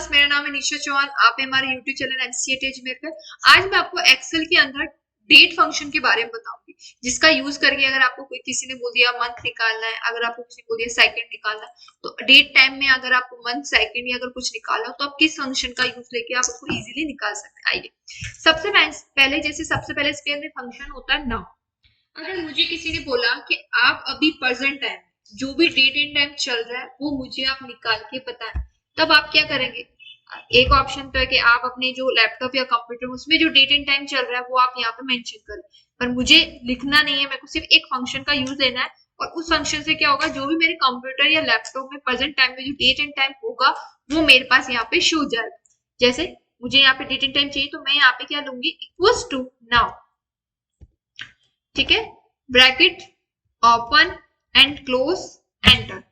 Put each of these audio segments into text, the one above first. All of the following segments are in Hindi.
क्लास, मेरा नाम है निशा चौहान। आप हैं हमारे यूट्यूब चैनल एमसीए अजमेर पे। आज मैं आपको एक्सेल के अंदर डेट फंक्शन के बारे में बताऊंगी, जिसका यूज करके अगर आपको कोई किसी ने बोल दिया मंथ निकालना है, अगर आपको किसी ने बोल दिया सेकंड निकालना है, तो डेट टाइम में अगर आपको मंथ सेकंड या अगर कुछ निकालना हो तो आप किस फंक्शन का यूज लेके आप उसको इजीली निकाल सकते हैं। आइए सबसे पहले इसके अंदर फंक्शन होता है नाउ। अगर मुझे किसी ने बोला कि आप अभी प्रेजेंट टाइम जो भी डेट एंड टाइम चल रहा है वो मुझे आप निकाल के बताएं, तब आप क्या करेंगे? एक ऑप्शन तो है कि आप अपने जो लैपटॉप या कंप्यूटर उसमें जो डेट एंड टाइम चल रहा है वो आप यहाँ पे मेंशन करें, पर मुझे लिखना नहीं है, मेरे को सिर्फ एक फंक्शन का यूज लेना है और उस फंक्शन से क्या होगा, जो भी मेरे कंप्यूटर या लैपटॉप में प्रेजेंट टाइम में जो डेट एंड टाइम होगा वो मेरे पास यहाँ पे शो जाएगा। जैसे मुझे यहाँ पे डेट एंड टाइम चाहिए तो मैं यहाँ पे क्या लूंगी, इक्वल्स टू नाउ। ठीक है, bracket open and close enter.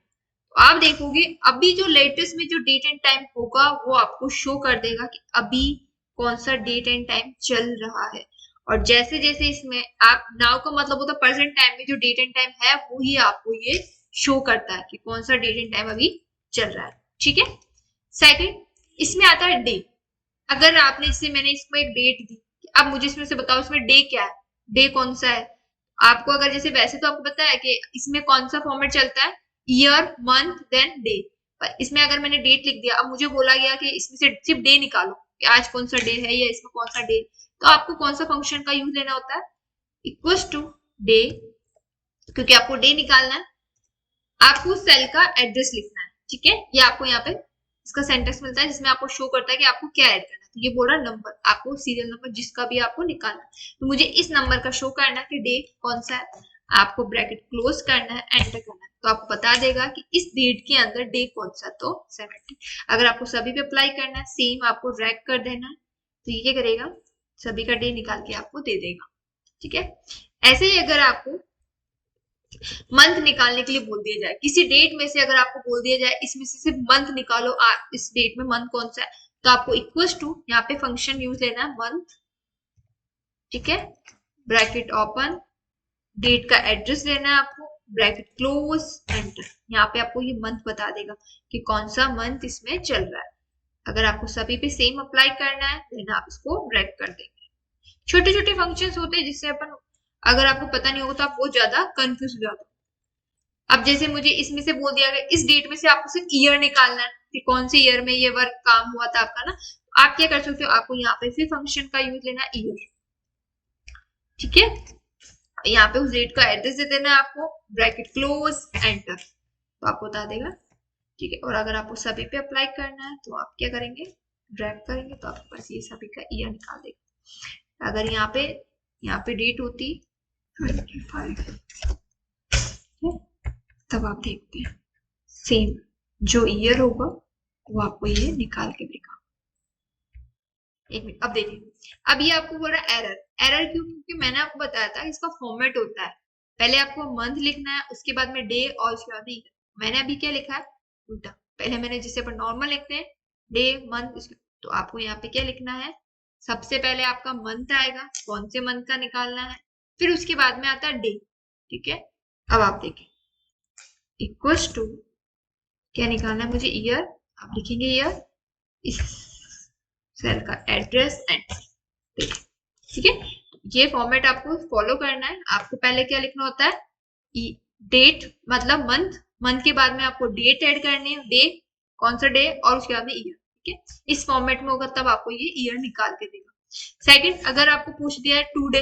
आप देखोगे अभी जो लेटेस्ट में जो डेट एंड टाइम होगा वो आपको शो कर देगा कि अभी कौन सा डेट एंड टाइम चल रहा है। और जैसे जैसे इसमें आप नाउ का मतलब होता है प्रेजेंट टाइम में जो डेट एंड टाइम है वो ही आपको ये शो करता है कि कौन सा डेट एंड टाइम अभी चल रहा है। ठीक है, सेकंड इसमें आता है डे। अगर आपने इससे मैंने इसको एक डेट दी, अब मुझे इसमें से बताओ इसमें डे क्या है, डे कौन सा है। आपको अगर जैसे वैसे तो आपको पता है कि इसमें कौन सा फॉर्मेट चलता है, ईयर मंथ देन डे, पर इसमें अगर मैंने डेट लिख दिया, अब मुझे बोला गया कि इसमें से सिर्फ डे निकालो कि आज कौन सा डे है या इसमें कौन सा डे, तो आपको कौन सा फंक्शन का यूज लेना होता है, इक्वल्स टू डे, क्योंकि आपको डे निकालना है। आपको सेल का एड्रेस लिखना है। ठीक है, ये आपको यहाँ पे इसका सेंटेंस मिलता है जिसमें आपको शो करता है कि आपको क्या ऐड करना है। तो ये बोल रहा है नंबर, आपको सीरियल नंबर जिसका भी आपको निकालना है, तो मुझे इस नंबर का शो करना है कि डे कौन सा है, आपको ब्रैकेट क्लोज करना है, एंटर करना है, तो आपको बता देगा कि इस डेट के अंदर डे कौन सा, तो 70। अगर आपको सभी पे अप्लाई करना है, सेम आपको ड्रैग कर देना है, तो ये क्या करेगा, सभी का डे निकाल के आपको दे देगा। ठीक है, ऐसे ही अगर आपको मंथ निकालने के लिए बोल दिया जाए, किसी डेट में से अगर आपको बोल दिया जाए इसमें से सिर्फ मंथ निकालो, इस डेट में मंथ कौन सा है, तो आपको इक्वल्स टू यहाँ पे फंक्शन यूज लेना है मंथ। ठीक है, ब्रैकेट ओपन, डेट का एड्रेस लेना है आपको, ब्रैकेट क्लोज एंटर। यहाँ पे आपको ये मंथ बता देगा कि कौन सा मंथ इसमें चल रहा है। अगर आपको सभी पे सेम अप्लाई करना है देन आप इसको ड्रैग कर देंगे। छोटे छोटे फंक्शंस होते हैं जिससे अपन, अगर आपको पता नहीं होगा तो आप बहुत ज्यादा कंफ्यूज हो जाते हो। अब जैसे मुझे इसमें से बोल दिया गया इस डेट में से आपको सिर्फ ईयर निकालना है कि कौन से ईयर में ये वर्क काम हुआ था आपका ना, आप क्या कर सकते हो, आपको यहाँ पे फिर फंक्शन का यूज लेना है ईयर। ठीक है, यहाँ पे उस डेट का एड्रेस दे देना है आपको, ब्रैकेट क्लोज एंटर, तो आपको बता देगा। ठीक है, और अगर आपको सभी पे अप्लाई करना है तो आप क्या करेंगे, ड्रैग करेंगे तो आपके पास ये सभी का ईयर निकाल देगा। अगर यहाँ पे डेट होती 25, तब आप देखते हैं सेम जो ईयर होगा वो आपको ये निकाल के देगा। एक मिनट, अब देखिए, अब ये आपको बोल रहा है एरर। एरर क्यों? क्योंकि मैंने आपको बताया था इसका फॉर्मेट होता है, पहले आपको मंथ लिखना है, उसके बाद में डे, और उसके बाद में, मैंने अभी क्या लिखा है उल्टा, पहले मैंने जैसे अपन नॉर्मल लिखते हैं डे मंथ, तो आपको यहाँ पे क्या लिखना है, सबसे पहले आपका मंथ आएगा, कौन से मंथ का निकालना है, फिर उसके बाद में आता है डे। ठीक है, अब आप देखिए इक्वल्स टू क्या निकालना है मुझे, ईयर, आप लिखेंगे ईयर, इस सेल का एड्रेस एंड, ठीक है, ये फॉर्मेट आपको फॉलो करना है। आपको पहले क्या लिखना होता है, डेट मतलब मंथ, मंथ के बाद में आपको डेट ऐड करनी है, डे कौन सा डे, और उसके बाद में ईयर। ठीक है, इस फॉर्मेट में होगा तब आपको ये ईयर निकाल के देगा। सेकंड, अगर आपको पूछ दिया है टू डे,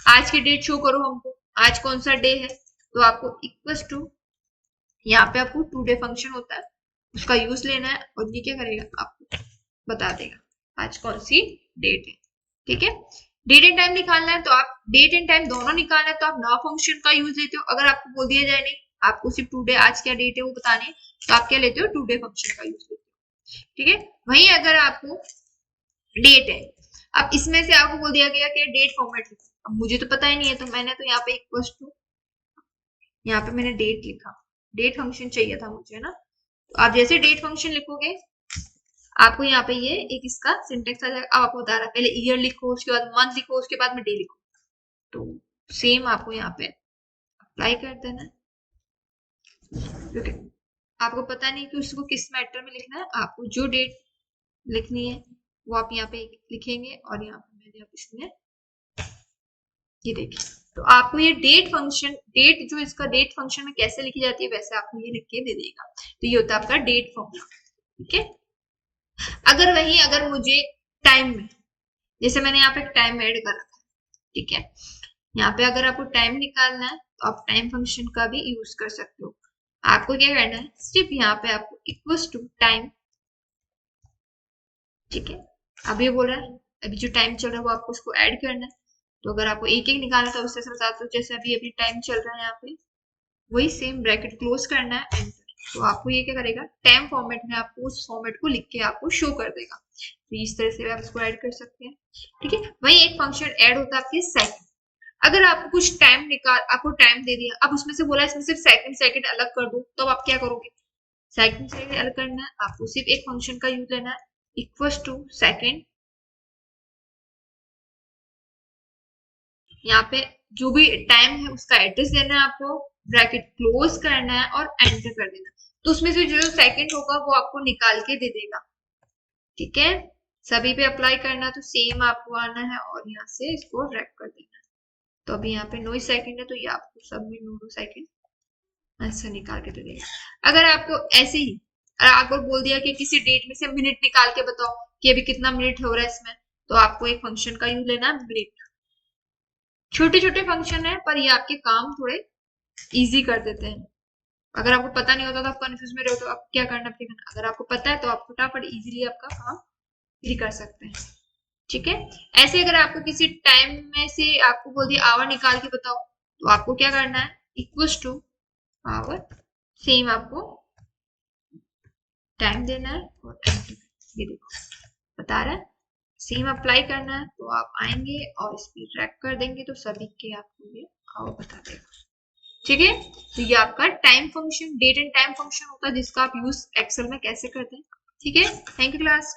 आज की डेट शो करो हमको, आज कौन सा डे है, तो आपको इक्वल्स टू, यहाँ पे आपको टू डे फंक्शन होता है उसका यूज लेना है, और ये क्या करेगा आपको बता देगा आज कौन सी डेट है। ठीक है, डेट एंड टाइम निकालना है तो आप डेट एंड टाइम दोनों निकालना है तो आप नाउ फंक्शन का यूज लेते हो। अगर आपको बोल दिया जाए नहीं आपको सिर्फ टू डे आज क्या डेट है वो बताने है, तो आप क्या लेते हो, टू डे फंक्शन का यूज लेते हो। ठीक है, वहीं अगर आपको डेट है, अब इसमें से आपको बोल दिया गया कि डेट फॉर्मेट लिखो, अब मुझे तो पता ही नहीं है तो मैंने तो यहाँ पे इक्वल्स टू, यहाँ पे मैंने डेट लिखा, डेट फंक्शन चाहिए था मुझे ना, तो आप जैसे डेट फंक्शन लिखोगे आपको यहाँ पे ये एक इसका सिंटेक्स आ जाएगा। अब आपको बता रहा है पहले ईयर लिखो, उसके बाद मंथ लिखो, उसके बाद में डे लिखो, तो सेम आपको यहाँ पे अप्लाई कर देना है, क्योंकि आपको पता नहीं कि उसको किस मैटर में लिखना है, आपको जो डेट लिखनी है वो आप यहाँ पे लिखेंगे और यहाँ पे मैंने आप इसमें ये देखिए। तो आपको ये डेट फंक्शन, डेट जो इसका डेट फंक्शन में कैसे लिखी जाती है वैसे आपको ये लिख के दे देगा। तो ये होता है आपका डेट फॉर्मूला। ठीक है, अगर मुझे टाइम में, जैसे मैंने यहाँ पे टाइम ऐड कर रखा है, ठीक है, यहाँ पे अगर आपको टाइम निकालना है तो आप टाइम फंक्शन का भी यूज कर सकते हो। आपको क्या करना है, सिर्फ यहाँ पे आपको इक्वल्स टू टाइम, ठीक है, अब ये बोल रहा है अभी जो टाइम चल रहा है वो आपको उसको ऐड करना है। तो अगर आपको एक एक निकालना था उससे बता दो, जैसे अभी अभी टाइम चल रहा है यहाँ पे, वही सेम ब्रैकेट क्लोज करना है, एंटर। तो आपको ये क्या करेगा, टाइम फॉर्मेट में आपको उस फॉर्मेट को लिख के आपको शो कर देगा। तो इस तरह से आप इसको ऐड कर सकते हैं। ठीक है, वही एक फंक्शन ऐड होता है आपके सेकंड। अगर आपको कुछ टाइम निकाल, आपको टाइम दे दिया, अब उसमें से बोला इसमें सिर्फ सेकंड सेकंड अलग कर दो, तो अब आप क्या करोगे, सेकंड सेकंड अलग करना है, आपको सिर्फ एक फंक्शन का यूज लेना है, इक्वल्स टू सेकंड, यहाँ पे जो भी टाइम है उसका एड्रेस देना है आपको, ब्रैकेट क्लोज करना है और एंटर कर देना। तो उसमें से जो सेकंड होगा वो आपको निकाल के दे देगा। ठीक है, सभी पे अप्लाई करना, तो सेम आपको आना है और यहाँ से इसको रैप कर देना है। तो अभी यहाँ पे नो सेकंड है तो ये आपको सब में नो सेकंड ऐसा निकाल के दे देगा। अगर आपको ऐसे ही आपको बोल दिया कि किसी डेट में से मिनट निकाल के बताओ कि अभी कितना मिनट हो रहा है इसमें, तो आपको एक फंक्शन का यूज लेना है मिनट। छोटे छोटे फंक्शन है पर ये आपके काम थोड़े इजी कर देते हैं। अगर आपको पता नहीं होता तो आप कंफ्यूज में रहो, तो आप क्या करना पड़ेगा, अगर आपको पता है तो आप फटाफट इजीली आपका काम भी कर सकते हैं। ठीक है, ऐसे अगर आपको किसी टाइम में से आपको बोल दिया आवर निकाल के बताओ, तो आपको क्या करना है, इक्वल्स टू आवर, सेम आपको टाइम देना है और ये देखो बता रहा है, सेम अप्लाई करना है। तो आप आएंगे और इस पर ट्रैक कर देंगे तो सभी के आपको ये आवर बता देगा। ठीक है, तो ये आपका time function, date and time function होता है जिसका आप यूज एक्सेल में कैसे करते हैं। ठीक है, थैंक यू क्लास।